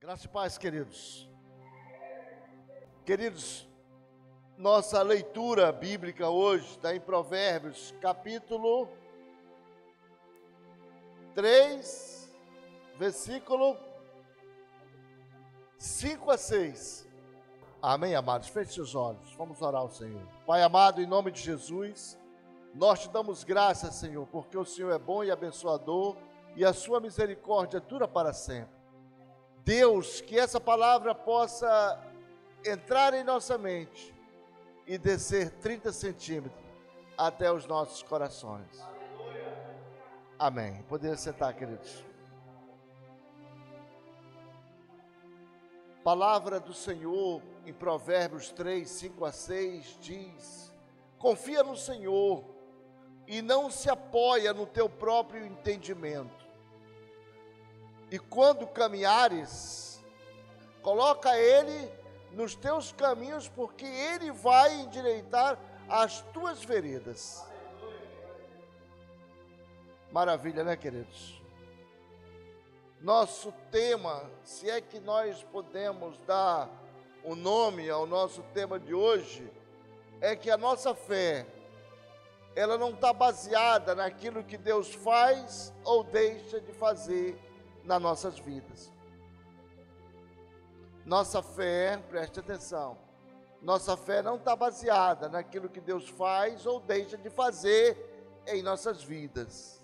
Graça e paz, queridos. Queridos, nossa leitura bíblica hoje está em Provérbios, capítulo 3, versículo 5 a 6. Amém, amados? Feche os olhos, vamos orar ao Senhor. Pai amado, em nome de Jesus, nós te damos graças, Senhor, porque o Senhor é bom e abençoador e a sua misericórdia dura para sempre. Deus, que essa palavra possa entrar em nossa mente e descer 30 centímetros até os nossos corações. Amém. Poderia sentar, queridos. Palavra do Senhor em Provérbios 3, 5 a 6 diz: confia no Senhor e não se apoia no teu próprio entendimento. E quando caminhares, coloca Ele nos teus caminhos, porque Ele vai endireitar as tuas veredas. Maravilha, né, queridos? Nosso tema, se é que nós podemos dar um nome ao nosso tema de hoje, é que a nossa fé, ela não está baseada naquilo que Deus faz ou deixa de fazer nas nossas vidas. Nossa fé, preste atenção, nossa fé não está baseada naquilo que Deus faz ou deixa de fazer em nossas vidas.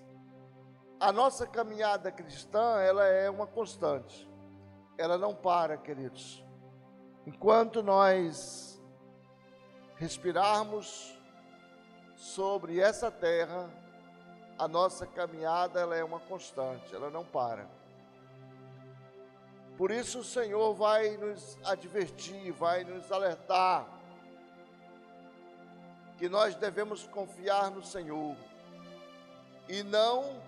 A nossa caminhada cristã, ela é uma constante, ela não para, queridos. Enquanto nós respirarmos sobre essa terra, a nossa caminhada, ela é uma constante, ela não para. Por isso o Senhor vai nos advertir, vai nos alertar que nós devemos confiar no Senhor e não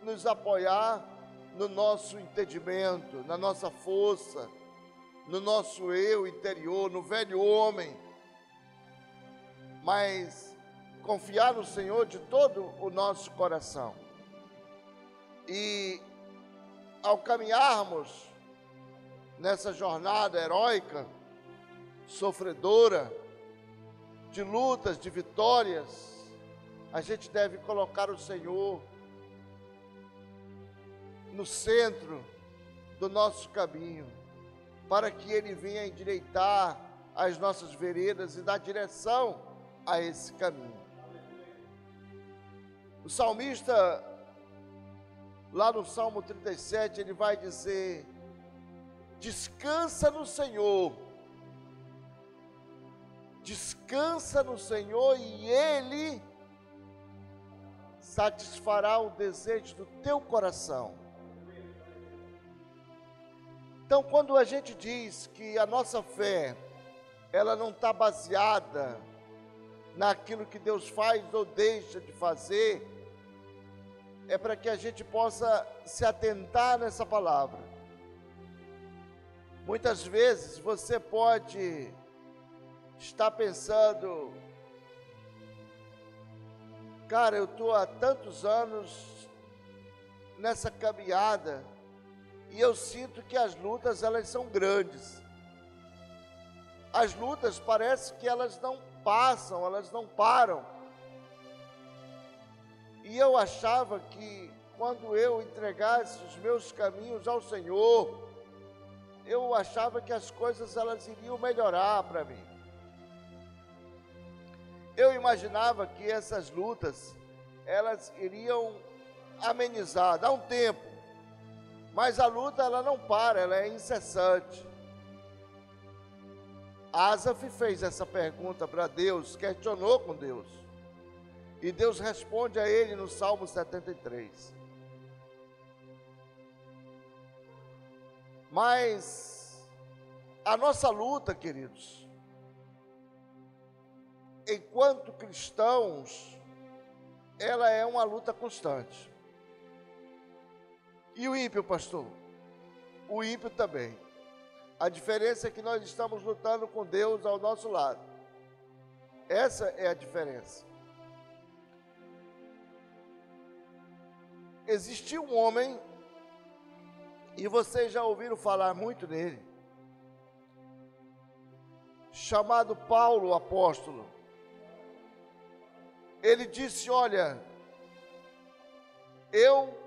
nos apoiar no nosso entendimento, na nossa força, no nosso eu interior, no velho homem, mas confiar no Senhor de todo o nosso coração. E ao caminharmos nessa jornada heróica, sofredora, de lutas, de vitórias, a gente deve colocar o Senhor no centro do nosso caminho, para que Ele venha endireitar as nossas veredas e dar direção a esse caminho. O salmista, lá no Salmo 37, ele vai dizer: descansa no Senhor, descansa no Senhor e Ele satisfará o desejo do teu coração. Então, quando a gente diz que a nossa fé, ela não está baseada naquilo que Deus faz ou deixa de fazer, é para que a gente possa se atentar nessa palavra. Muitas vezes você pode estar pensando: cara, eu estou há tantos anos nessa caminhada e eu sinto que as lutas, elas são grandes. As lutas parece que elas não passam, elas não param. E eu achava que quando eu entregasse os meus caminhos ao Senhor, eu achava que as coisas elas iriam melhorar para mim. Eu imaginava que essas lutas, elas iriam amenizar, dar um tempo. Mas a luta, ela não para, ela é incessante. Asaf fez essa pergunta para Deus, questionou com Deus. E Deus responde a ele no Salmo 73. Mas a nossa luta, queridos, enquanto cristãos, ela é uma luta constante. E o ímpio, pastor? O ímpio também. A diferença é que nós estamos lutando com Deus ao nosso lado. Essa é a diferença. Existia um homem e vocês já ouviram falar muito nele, chamado Paulo, o apóstolo. Ele disse: olha, eu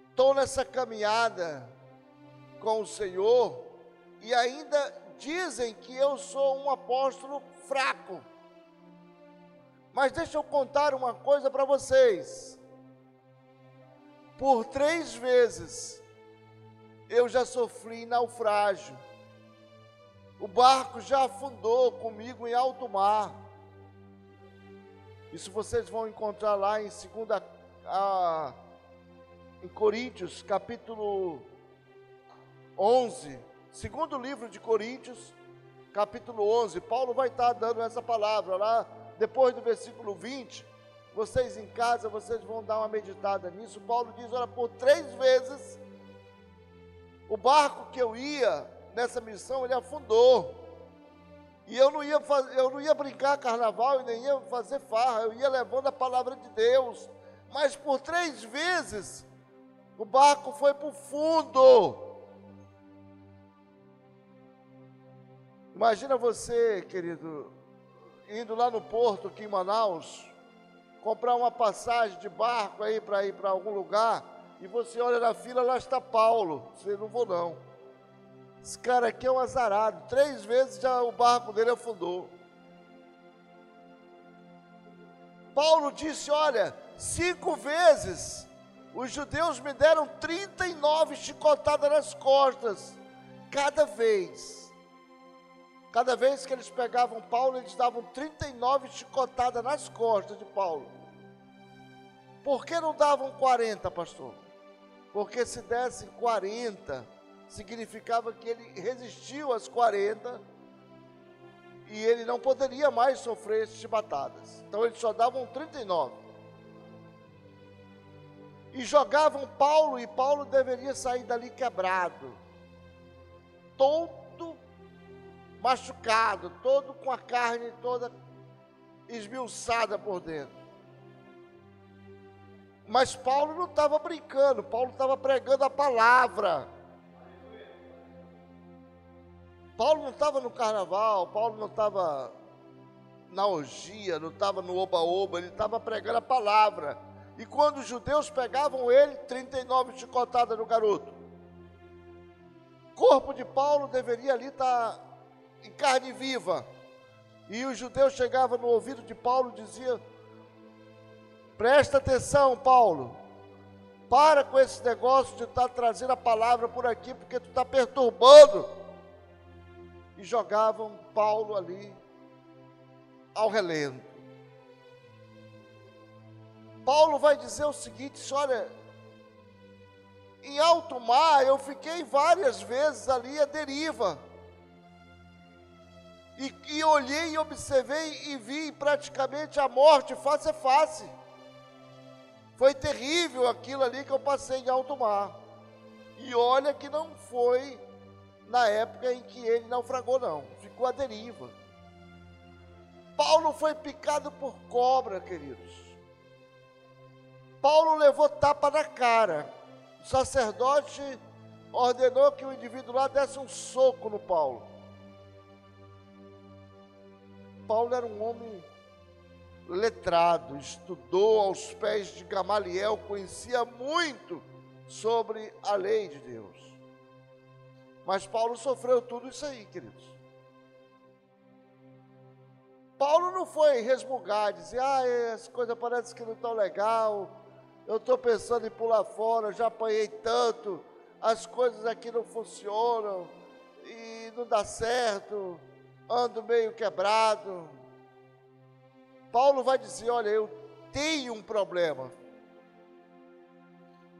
estou nessa caminhada com o Senhor e ainda dizem que eu sou um apóstolo fraco. Mas deixa eu contar uma coisa para vocês. Por 3 vezes eu já sofri naufrágio. O barco já afundou comigo em alto mar. Isso vocês vão encontrar lá em em Coríntios, capítulo 11. Segundo livro de Coríntios, capítulo 11. Paulo vai estar dando essa palavra lá, depois do versículo 20. Vocês em casa, vocês vão dar uma meditada nisso. Paulo diz: olha, por 3 vezes, o barco que eu ia nessa missão, ele afundou. E eu não ia brincar carnaval e nem ia fazer farra, eu ia levando a palavra de Deus. Mas por 3 vezes, o barco foi para o fundo. Imagina você, querido, indo lá no porto, aqui em Manaus, comprar uma passagem de barco aí para ir para algum lugar, e você olha na fila, lá está Paulo. Você: não vou não. Esse cara aqui é um azarado. 3 vezes já o barco dele afundou. Paulo disse: olha, 5 vezes os judeus me deram 39 chicotadas nas costas. Cada vez que eles pegavam Paulo, eles davam 39 chicotadas nas costas de Paulo. Por que não davam 40, pastor? Porque se dessem 40, significava que ele resistiu às 40 e ele não poderia mais sofrer chibatadas. Então eles só davam 39. E jogavam Paulo, e Paulo deveria sair dali quebrado, todo machucado, todo com a carne toda esmiuçada por dentro. Mas Paulo não estava brincando, Paulo estava pregando a palavra. Paulo não estava no carnaval, Paulo não estava na orgia, não estava no oba-oba, ele estava pregando a palavra. E quando os judeus pegavam ele, 39 chicotadas no garoto. O corpo de Paulo deveria ali estar em carne viva. E os judeus chegavam no ouvido de Paulo e diziam: presta atenção, Paulo, para com esse negócio de estar trazendo a palavra por aqui, porque tu está perturbando. E jogavam Paulo ali ao relento. Paulo vai dizer o seguinte: olha, em alto mar eu fiquei várias vezes ali à deriva. E olhei e observei e vi praticamente a morte face a face. Foi terrível aquilo ali que eu passei em alto mar. E olha que não foi na época em que ele naufragou, não. Ficou à deriva. Paulo foi picado por cobra, queridos. Paulo levou tapa na cara. O sacerdote ordenou que o indivíduo lá desse um soco no Paulo. Paulo era um homem letrado, estudou aos pés de Gamaliel, conhecia muito sobre a lei de Deus. Mas Paulo sofreu tudo isso aí, queridos. Paulo não foi resmungar, dizer: as coisas parecem que não estão legal, eu estou pensando em pular fora, já apanhei tanto, as coisas aqui não funcionam, e não dá certo, ando meio quebrado. Paulo vai dizer: olha, eu tenho um problema.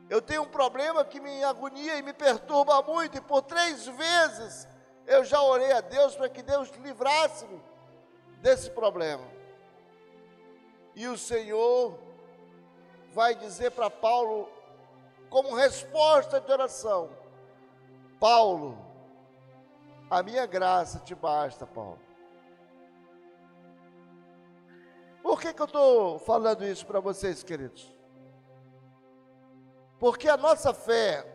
Eu tenho um problema que me agonia e me perturba muito, e por 3 vezes eu já orei a Deus para que Deus livrasse-me desse problema. E o Senhor vai dizer para Paulo, como resposta de oração: Paulo, a minha graça te basta, Paulo. Por que eu estou falando isso para vocês, queridos? Porque a nossa fé,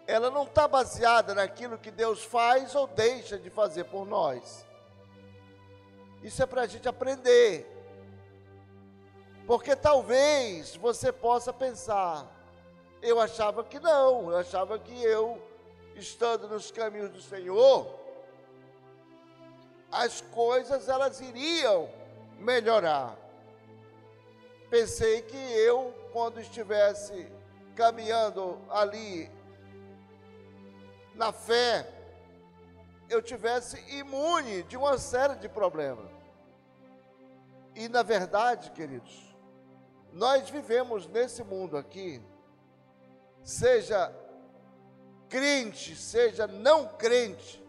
ela não está baseada naquilo que Deus faz ou deixa de fazer por nós. Isso é para a gente aprender. Porque talvez você possa pensar, eu achava que não, eu achava que eu, estando nos caminhos do Senhor, as coisas elas iriam melhorar. Pensei que eu, quando estivesse caminhando ali na fé, eu tivesse imune de uma série de problemas. E na verdade, queridos, nós vivemos nesse mundo aqui, seja crente, seja não crente,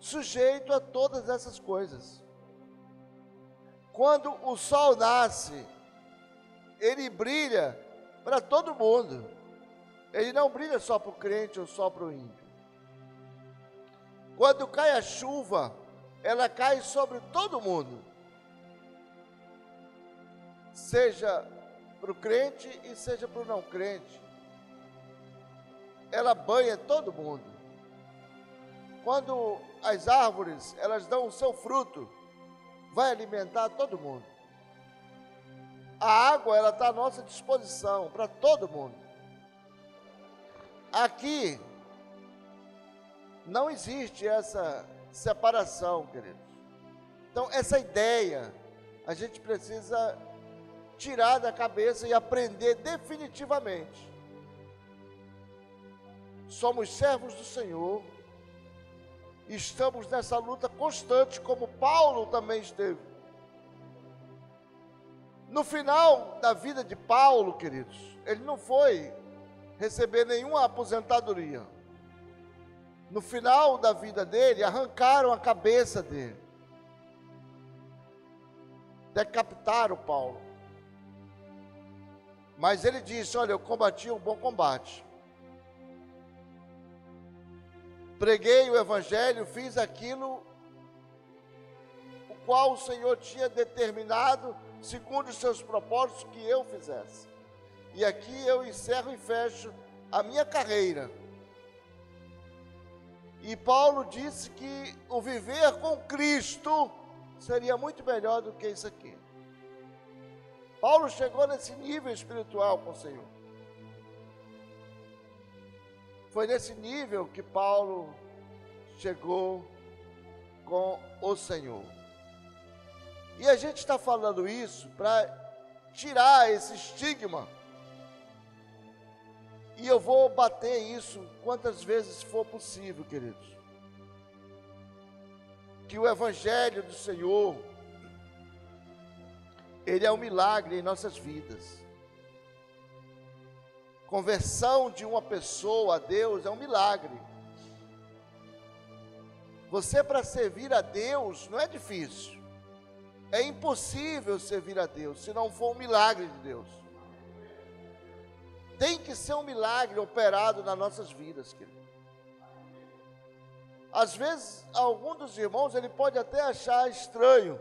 sujeito a todas essas coisas. Quando o sol nasce, ele brilha para todo mundo. Ele não brilha só para o crente ou só para o ímpio. Quando cai a chuva, ela cai sobre todo mundo. Seja para o crente e seja para o não crente. Ela banha todo mundo. Quando as árvores, elas dão o seu fruto, vai alimentar todo mundo. A água, ela está à nossa disposição, para todo mundo. Aqui, não existe essa separação, queridos. Então, essa ideia, a gente precisa tirar da cabeça e aprender definitivamente. Somos servos do Senhor, estamos nessa luta constante, como Paulo também esteve. No final da vida de Paulo, queridos, ele não foi receber nenhuma aposentadoria. No final da vida dele, arrancaram a cabeça dele. Decapitaram Paulo. Mas ele disse, olha, eu combati um bom combate. Preguei o evangelho, fiz aquilo o qual o Senhor tinha determinado, segundo os seus propósitos, que eu fizesse. E aqui eu encerro e fecho a minha carreira. E Paulo disse que o viver com Cristo seria muito melhor do que isso aqui. Paulo chegou nesse nível espiritual com o Senhor. Foi nesse nível que Paulo chegou com o Senhor. E a gente está falando isso para tirar esse estigma. E eu vou bater isso quantas vezes for possível, queridos. Que o Evangelho do Senhor, ele é um milagre em nossas vidas. Conversão de uma pessoa a Deus é um milagre. Você, para servir a Deus, não é difícil. É impossível servir a Deus, se não for um milagre de Deus. Tem que ser um milagre operado nas nossas vidas, querido. Às vezes, algum dos irmãos, ele pode até achar estranho.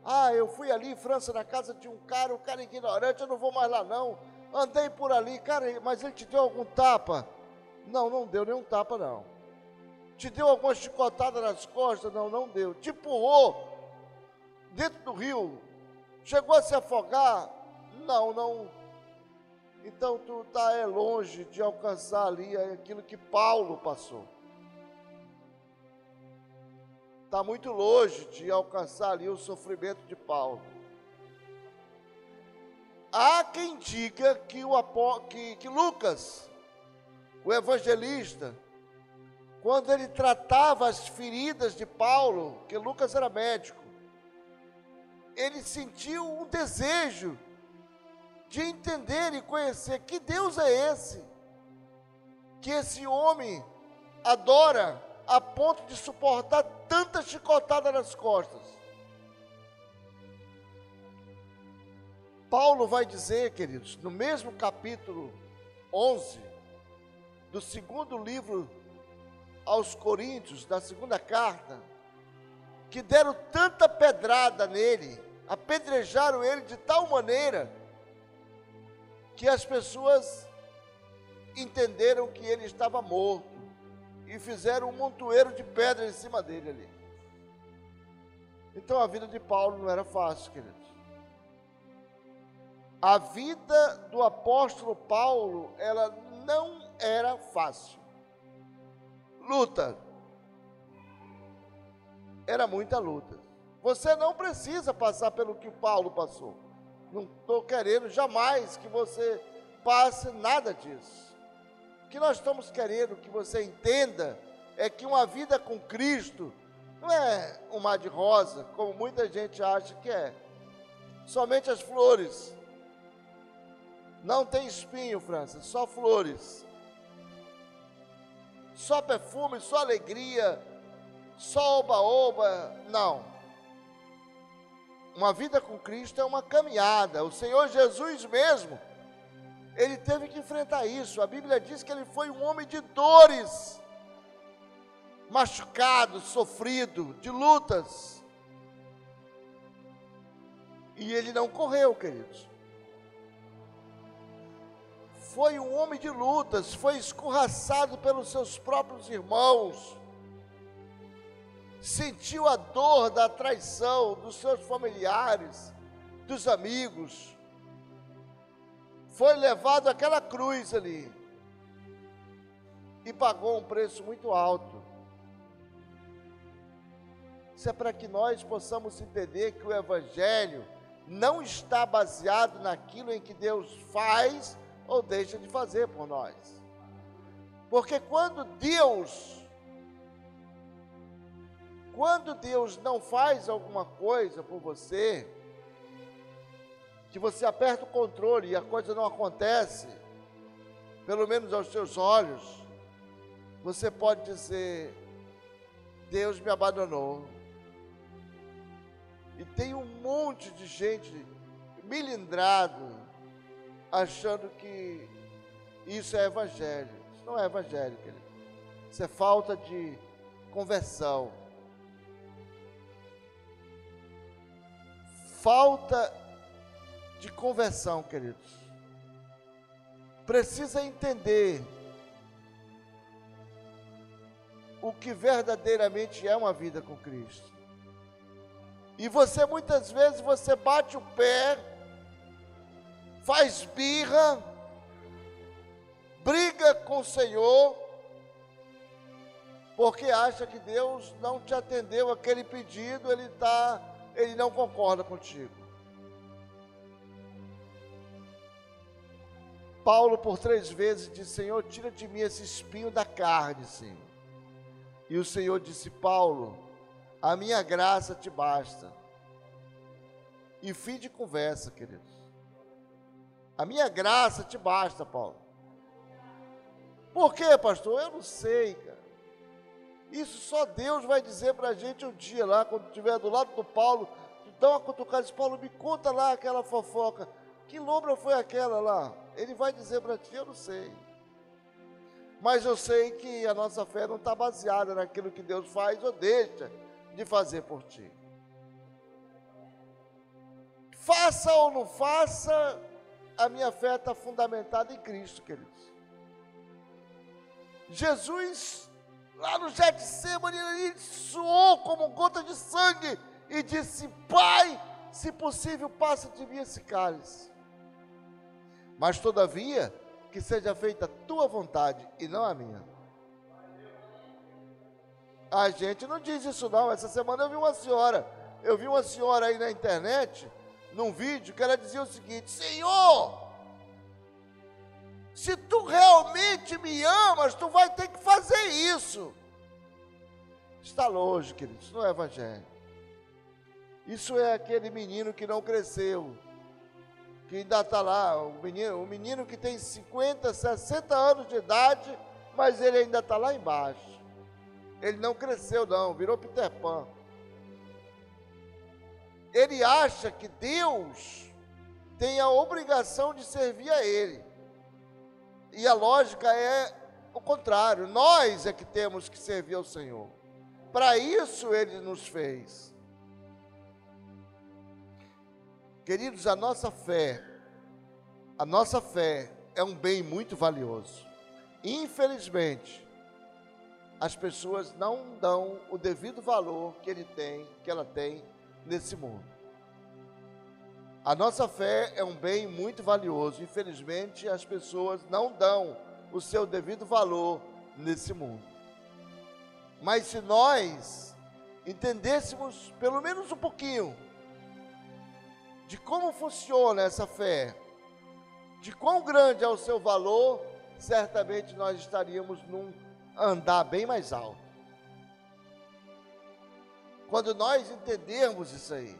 Ah, eu fui ali em França, na casa de um cara, o cara ignorante, eu não vou mais lá não. Andei por ali, cara, mas ele te deu algum tapa? Não, não deu nenhum tapa não. Te deu alguma chicotada nas costas? Não, não deu. Te empurrou dentro do rio? Chegou a se afogar? Não, não. Então tu está longe de alcançar ali aquilo que Paulo passou. Está muito longe de alcançar ali o sofrimento de Paulo. Há quem diga que Lucas, o evangelista, quando ele tratava as feridas de Paulo, que Lucas era médico, ele sentiu um desejo de entender e conhecer que Deus é esse, que esse homem adora a ponto de suportar tanta chicotada nas costas. Paulo vai dizer, queridos, no mesmo capítulo 11, do segundo livro aos Coríntios, da segunda carta, que deram tanta pedrada nele, apedrejaram ele de tal maneira, que as pessoas entenderam que ele estava morto e fizeram um montoeiro de pedra em cima dele ali. Então a vida de Paulo não era fácil, queridos. A vida do apóstolo Paulo, ela não era fácil. Luta. Era muita luta. Você não precisa passar pelo que Paulo passou. Não estou querendo jamais que você passe nada disso. O que nós estamos querendo que você entenda é que uma vida com Cristo não é um mar de rosa, como muita gente acha que é. Somente as flores. Não tem espinho, França, só flores. Só perfume, só alegria, só oba-oba. Não. Uma vida com Cristo é uma caminhada. O Senhor Jesus mesmo, ele teve que enfrentar isso. A Bíblia diz que ele foi um homem de dores, machucado, sofrido, de lutas. E ele não correu, queridos. Foi um homem de lutas, foi escorraçado pelos seus próprios irmãos, sentiu a dor da traição dos seus familiares, dos amigos, foi levado àquela cruz ali e pagou um preço muito alto. Isso é para que nós possamos entender que o Evangelho não está baseado naquilo em que Deus faz ou deixa de fazer por nós. Porque quando Deus não faz alguma coisa por você, que você aperta o controle e a coisa não acontece, pelo menos aos seus olhos, você pode dizer: Deus me abandonou. E tem um monte de gente milindrado, achando que isso é evangelho. Isso não é evangelho, querido. Isso é falta de conversão. Falta de conversão, queridos. Precisa entender o que verdadeiramente é uma vida com Cristo. E você, muitas vezes, você bate o pé, faz birra, briga com o Senhor, porque acha que Deus não te atendeu aquele pedido, ele não concorda contigo. Paulo, por 3 vezes, disse: Senhor, tira de mim esse espinho da carne, Senhor. E o Senhor disse: Paulo, a minha graça te basta. E fim de conversa, queridos. A minha graça te basta, Paulo. Por quê, pastor? Eu não sei, cara. Isso só Deus vai dizer para a gente um dia lá, quando estiver do lado do Paulo, dá uma cutucada e diz: Paulo, me conta lá aquela fofoca. Que lombra foi aquela lá? Ele vai dizer para ti: eu não sei. Mas eu sei que a nossa fé não está baseada naquilo que Deus faz ou deixa de fazer por ti. Faça ou não faça, a minha fé está fundamentada em Cristo, queridos. Jesus, lá no Getsemane, ele suou como gota de sangue e disse: Pai, se possível, passa de mim esse cálice. Mas todavia, que seja feita a tua vontade e não a minha. A gente não diz isso não. Essa semana eu vi uma senhora aí na internet, num vídeo, que ela dizia o seguinte: Senhor, se tu realmente me amas, tu vai ter que fazer isso. Está longe, querido, isso não é evangelho. Isso é aquele menino que não cresceu, que ainda está lá, o menino que tem 50, 60 anos de idade, mas ele ainda está lá embaixo. Ele não cresceu não, virou Peter Pan. Ele acha que Deus tem a obrigação de servir a ele. E a lógica é o contrário, nós é que temos que servir ao Senhor. Para isso ele nos fez. Queridos, a nossa fé A nossa fé é um bem muito valioso. Infelizmente, as pessoas não dão o devido valor que ela tem nesse mundo. A nossa fé é um bem muito valioso. Infelizmente, as pessoas não dão o seu devido valor nesse mundo. Mas se nós entendêssemos pelo menos um pouquinho de como funciona essa fé, de quão grande é o seu valor, certamente nós estaríamos num andar bem mais alto. Quando nós entendermos isso aí.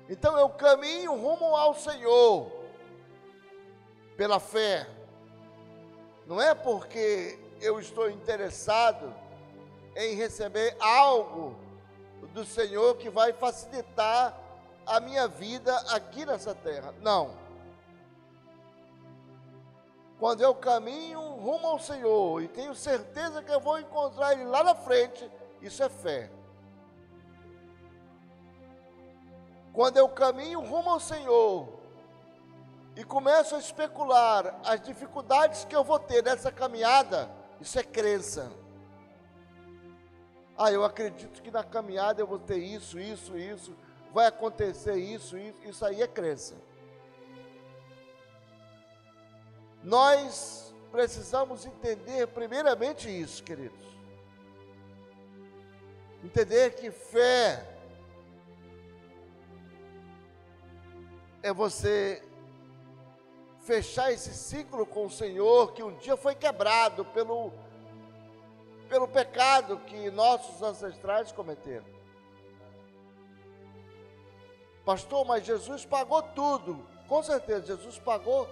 Então eu caminho rumo ao Senhor pela fé. Não é porque eu estou interessado em receber algo do Senhor que vai facilitar a minha vida aqui nessa terra. Não. Quando eu caminho rumo ao Senhor e tenho certeza que eu vou encontrar Ele lá na frente, isso é fé. Quando eu caminho rumo ao Senhor e começo a especular as dificuldades que eu vou ter nessa caminhada, isso é crença. Eu acredito que na caminhada eu vou ter isso, vai acontecer isso aí é crença. Nós precisamos entender primeiramente isso, queridos. Entender que fé é você fechar esse ciclo com o Senhor que um dia foi quebrado pelo pecado que nossos ancestrais cometeram. Pastor, mas Jesus pagou tudo. Com certeza, Jesus pagou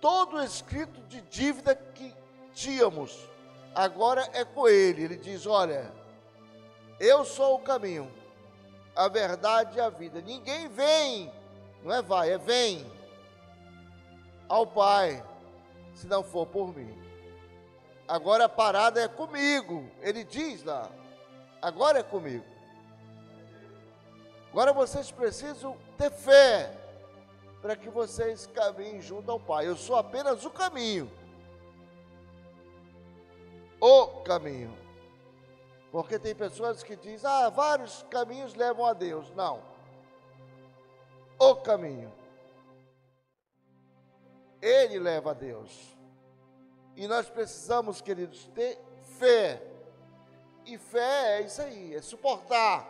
todo o escrito de dívida que tínhamos. Agora é com Ele. Ele diz, olha, eu sou o caminho, a verdade e a vida. Ninguém vem, não é vai, é vem ao Pai, se não for por mim. Agora a parada é comigo. Ele diz lá, agora é comigo. Agora vocês precisam ter fé para que vocês caminhem junto ao Pai. Eu sou apenas o caminho. O caminho. Porque tem pessoas que dizem, vários caminhos levam a Deus. Não. O caminho. Ele leva a Deus. E nós precisamos, queridos, ter fé. E fé é isso aí, é suportar.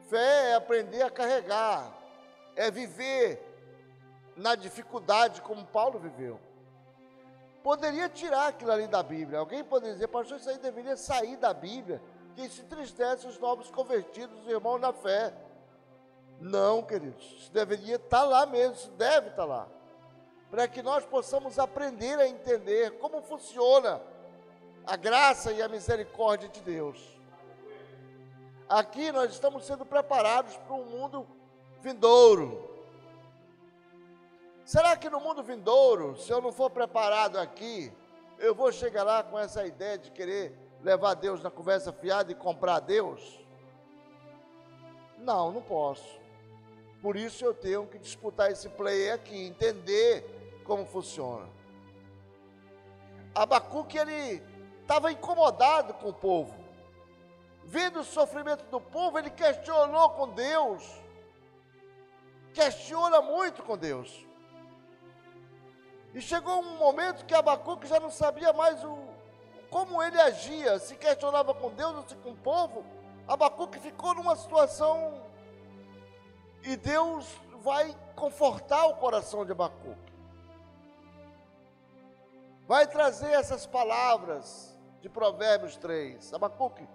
Fé é aprender a carregar. É viver na dificuldade como Paulo viveu. Poderia tirar aquilo ali da Bíblia. Alguém poderia dizer, pastor, isso aí deveria sair da Bíblia, que isso entristece os novos convertidos, os irmãos na fé. Não, queridos, isso deveria estar lá mesmo, isso deve estar lá. Para que nós possamos aprender a entender como funciona a graça e a misericórdia de Deus. Aqui nós estamos sendo preparados para um mundo vindouro. Será que no mundo vindouro, se eu não for preparado aqui, eu vou chegar lá com essa ideia de querer levar Deus na conversa fiada e comprar Deus? Não, não posso. Por isso eu tenho que disputar esse play aqui, entender como funciona. Abacuque, ele estava incomodado com o povo. Vendo o sofrimento do povo, ele questionou com Deus. Questiona muito com Deus. E chegou um momento que Abacuque já não sabia mais como ele agia, se questionava com Deus ou se com o povo. Abacuque ficou numa situação e Deus vai confortar o coração de Abacuque. Vai trazer essas palavras de Provérbios 3. Abacuque,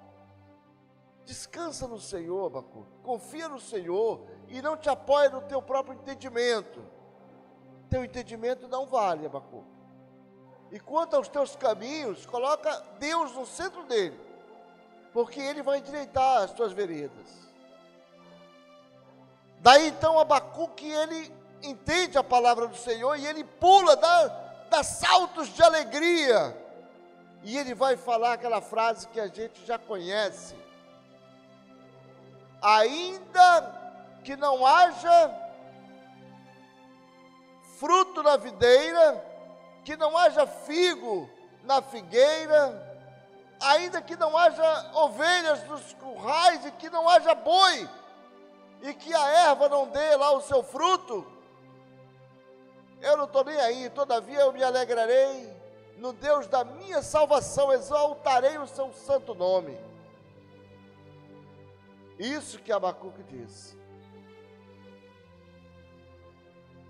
descansa no Senhor, Abacuque. Confia no Senhor e não te apoia no teu próprio entendimento. Teu entendimento não vale, Abacuque. E quanto aos teus caminhos, coloca Deus no centro dele, porque Ele vai endireitar as tuas veredas. Daí então Abacuque, ele entende a palavra do Senhor e ele pula, dá saltos de alegria. E ele vai falar aquela frase que a gente já conhece. Ainda que não haja na videira, que não haja figo na figueira, ainda que não haja ovelhas nos currais e que não haja boi, e que a erva não dê lá o seu fruto, eu não estou nem aí, todavia eu me alegrarei no Deus da minha salvação, exaltarei o seu santo nome. Isso que Abacuque diz.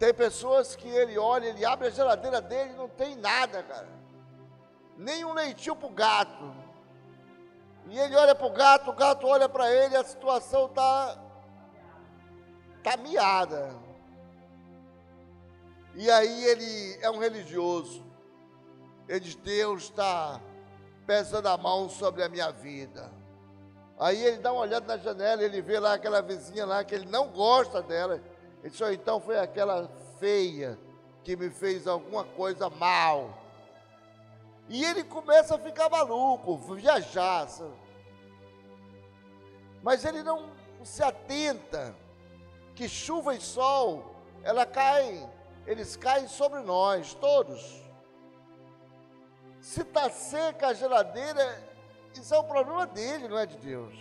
Tem pessoas que ele olha, ele abre a geladeira dele e não tem nada, cara. Nem um leitinho para o gato. E ele olha para o gato olha para ele, a situação está miada. E aí ele é um religioso. Ele diz, Deus está pesando a mão sobre a minha vida. Aí ele dá uma olhada na janela, ele vê lá aquela vizinha lá, que ele não gosta dela. Ele diz, então foi aquela feia que me fez alguma coisa mal. E ele começa a ficar maluco, viajar. Sabe? Mas ele não se atenta que chuva e sol, eles caem sobre nós, todos. Se está seca a geladeira, isso é um problema dele, não é de Deus.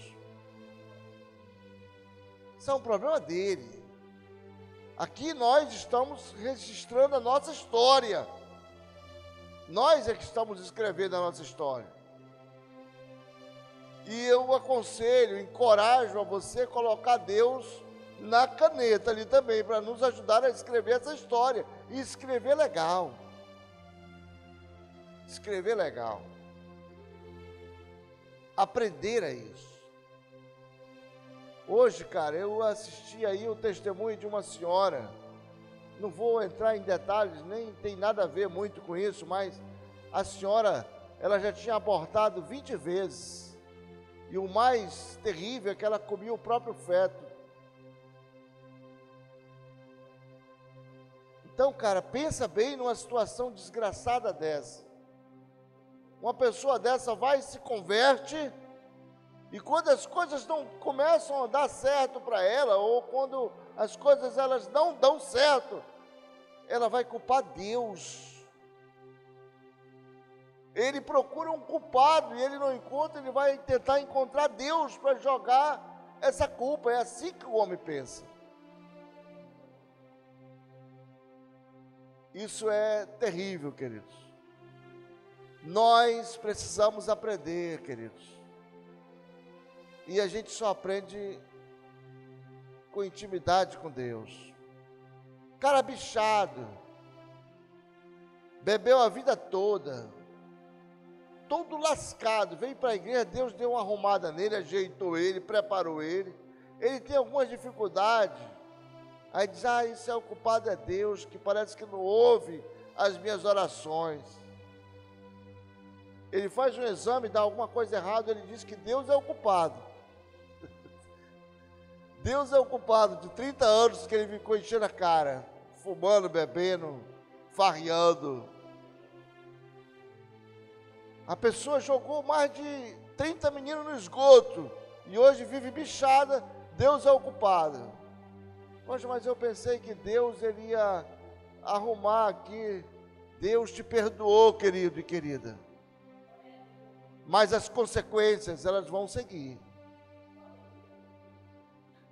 Isso é um problema dele. Aqui nós estamos registrando a nossa história. Nós é que estamos escrevendo a nossa história. E eu aconselho, encorajo a você colocar Deus na caneta ali também, para nos ajudar a escrever essa história. E escrever legal. Escrever legal. Aprender a isso. Hoje, cara, eu assisti aí o testemunho de uma senhora. Não vou entrar em detalhes, nem tem nada a ver muito com isso, mas a senhora, ela já tinha abortado 20 vezes. E o mais terrível é que ela comia o próprio feto. Então, cara, pensa bem numa situação desgraçada dessa. Uma pessoa dessa vai e se converte, e quando as coisas não começam a dar certo para ela, ou quando as coisas elas não dão certo, ela vai culpar Deus. Ele procura um culpado e ele não encontra, ele vai tentar encontrar Deus para jogar essa culpa. É assim que o homem pensa. Isso é terrível, queridos. Nós precisamos aprender, queridos. E a gente só aprende com intimidade com Deus. Cara bichado, bebeu a vida toda, todo lascado, veio para a igreja, Deus deu uma arrumada nele, ajeitou ele, preparou ele. Ele tem algumas dificuldades. Aí diz, isso é o culpado é Deus, que parece que não ouve as minhas orações. Ele faz um exame, dá alguma coisa errada, ele diz que Deus é o culpado. Deus é o culpado de 30 anos que ele ficou enchendo a cara, fumando, bebendo, farreando. A pessoa jogou mais de 30 meninos no esgoto e hoje vive bichada, Deus é o culpado. Poxa, mas eu pensei que Deus ele ia arrumar aqui. Deus te perdoou, querido e querida. Mas as consequências, elas vão seguir.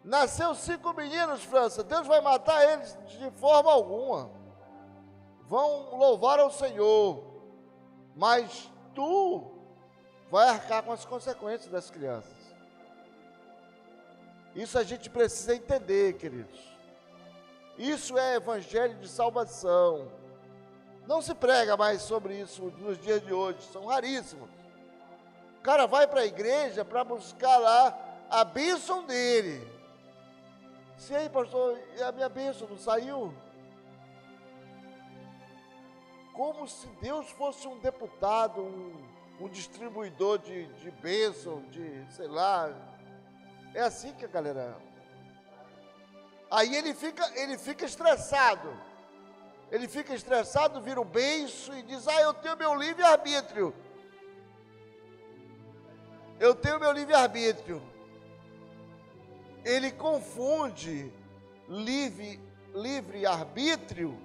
Nasceu 5 meninos, França, Deus vai matar eles de forma alguma. Vão louvar ao Senhor, mas tu vai arcar com as consequências das crianças. Isso a gente precisa entender, queridos. Isso é evangelho de salvação. Não se prega mais sobre isso nos dias de hoje, são raríssimos. O cara vai para a igreja para buscar lá a bênção dele. Se aí, pastor, a minha bênção não saiu? Como se Deus fosse um deputado, um distribuidor de bênção, de sei lá. É assim que a galera... Aí ele fica estressado. Ele fica estressado, vira o beiço e diz, eu tenho meu livre-arbítrio. Eu tenho meu livre-arbítrio. Ele confunde livre-arbítrio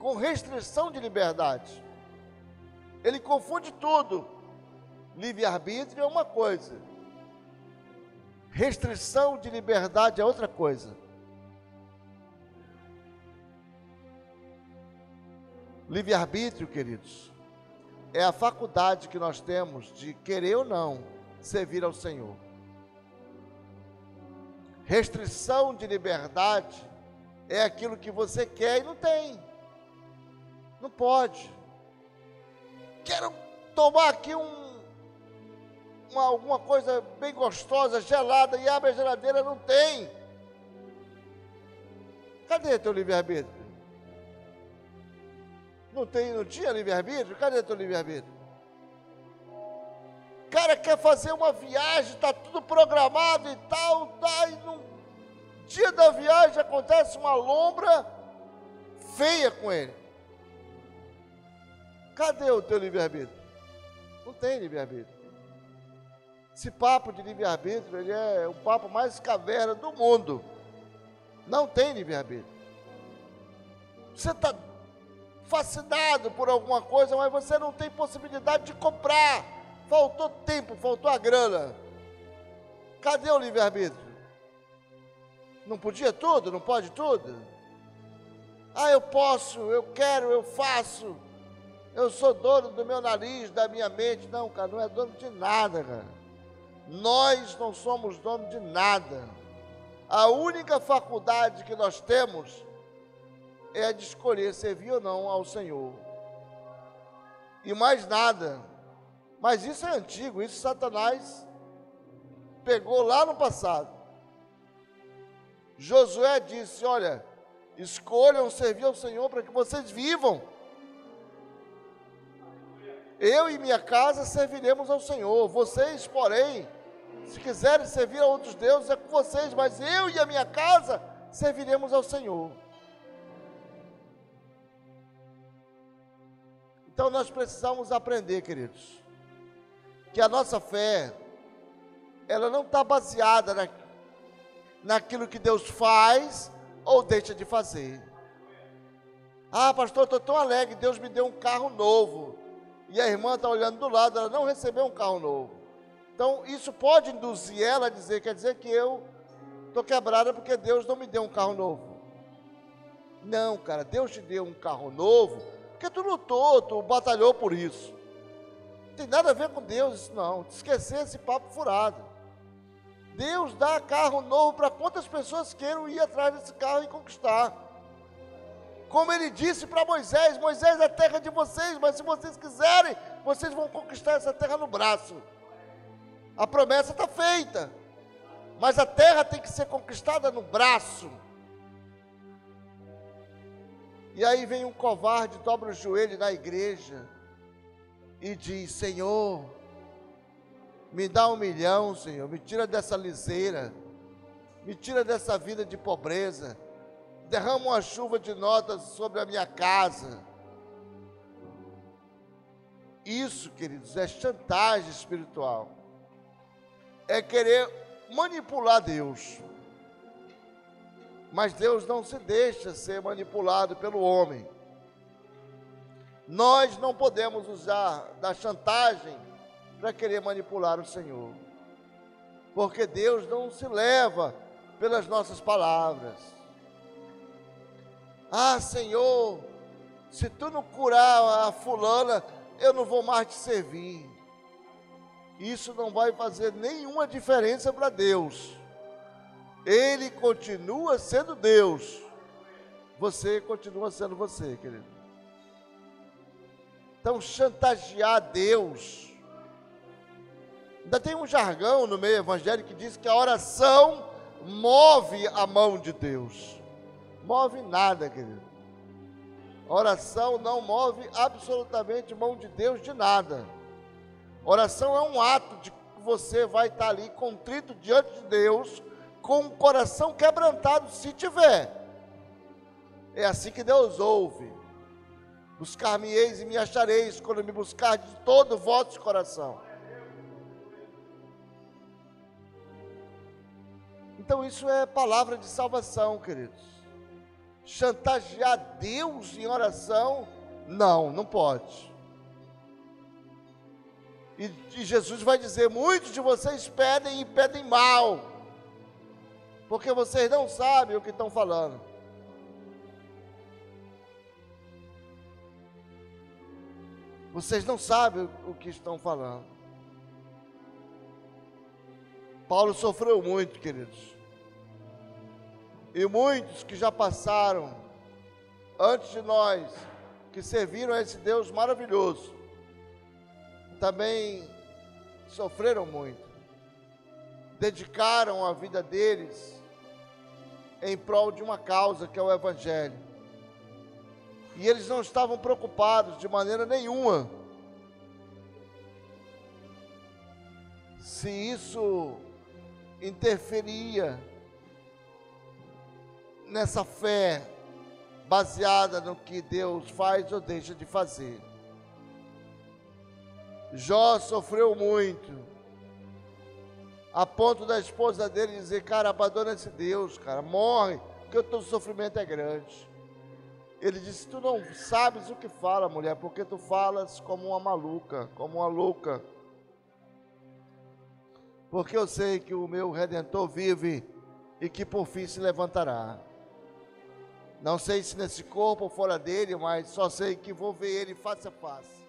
com restrição de liberdade. Ele confunde tudo. Livre-arbítrio é uma coisa, restrição de liberdade é outra coisa. Livre-arbítrio, queridos, é a faculdade que nós temos de querer ou não servir ao Senhor. Restrição de liberdade é aquilo que você quer e não tem, não pode. Quero tomar aqui alguma coisa bem gostosa, gelada, e abre a geladeira, não tem. Cadê teu livre-arbítrio? Não tinha livre-arbítrio? Cadê teu livre-arbítrio? O cara quer fazer uma viagem, está tudo programado e tal, e no dia da viagem acontece uma lombra feia com ele. Cadê o teu livre-arbítrio? Não tem livre-arbítrio. Esse papo de livre-arbítrio, ele é o papo mais caverna do mundo. Não tem livre-arbítrio. Você está fascinado por alguma coisa, mas você não tem possibilidade de comprar. Faltou tempo, faltou a grana. Cadê o livre-arbítrio? Não podia tudo? Não pode tudo? Eu posso, eu quero, eu faço. Eu sou dono do meu nariz, da minha mente. Não, cara, não é dono de nada, cara. Nós não somos dono de nada. A única faculdade que nós temos é a de escolher servir ou não ao Senhor. E mais nada. Mas isso é antigo, isso Satanás pegou lá no passado. Josué disse, olha, escolham servir ao Senhor para que vocês vivam. Eu e minha casa serviremos ao Senhor. Vocês, porém, se quiserem servir a outros deuses, é com vocês, mas eu e a minha casa serviremos ao Senhor. Então nós precisamos aprender, queridos, que a nossa fé, ela não está baseada naquilo que Deus faz ou deixa de fazer. Pastor, eu estou tão alegre, Deus me deu um carro novo. E a irmã está olhando do lado, ela não recebeu um carro novo. Então, isso pode induzir ela a dizer, quer dizer que eu estou quebrada porque Deus não me deu um carro novo. Não, cara, Deus te deu um carro novo porque tu lutou, tu batalhou por isso. Não tem nada a ver com Deus isso não, esquecer esse papo furado. Deus dá carro novo para quantas pessoas queiram ir atrás desse carro e conquistar. Como ele disse para Moisés, Moisés é a terra de vocês, mas se vocês quiserem, vocês vão conquistar essa terra no braço. A promessa está feita, mas a terra tem que ser conquistada no braço. E aí vem um covarde, dobra o joelho na igreja e diz, Senhor, me dá 1 milhão, Senhor, me tira dessa liseira, me tira dessa vida de pobreza, derrama uma chuva de notas sobre a minha casa. Isso, queridos, é chantagem espiritual. É querer manipular Deus. Mas Deus não se deixa ser manipulado pelo homem. Nós não podemos usar da chantagem para querer manipular o Senhor. Porque Deus não se leva pelas nossas palavras. Senhor, se tu não curar a fulana, eu não vou mais te servir. Isso não vai fazer nenhuma diferença para Deus. Ele continua sendo Deus. Você continua sendo você, querido. Então, chantagear Deus. Ainda tem um jargão no meio evangélico que diz que a oração move a mão de Deus. Move nada, querido. A oração não move absolutamente mão de Deus de nada. Oração é um ato de que você vai estar ali contrito diante de Deus, com o coração quebrantado, se tiver. É assim que Deus ouve. Buscar-me-eis e me achareis, quando me buscar de todo o vosso coração. Então isso é palavra de salvação, queridos. chantagear Deus em oração? Não, não pode. E Jesus vai dizer: muitos de vocês pedem e pedem mal, porque vocês não sabem o que estão falando. Vocês não sabem o que estão falando. Paulo sofreu muito, queridos. E muitos que já passaram antes de nós, que serviram a esse Deus maravilhoso, também sofreram muito. Dedicaram a vida deles em prol de uma causa, que é o Evangelho. E eles não estavam preocupados de maneira nenhuma se isso interferia nessa fé baseada no que Deus faz ou deixa de fazer. Jó sofreu muito, a ponto da esposa dele dizer: cara, abandona esse Deus, cara, morre, porque o teu sofrimento é grande. Ele disse: tu não sabes o que fala, mulher, porque tu falas como uma maluca, como uma louca. Porque eu sei que o meu Redentor vive e que por fim se levantará. Não sei se nesse corpo ou fora dele, mas só sei que vou ver ele face a face.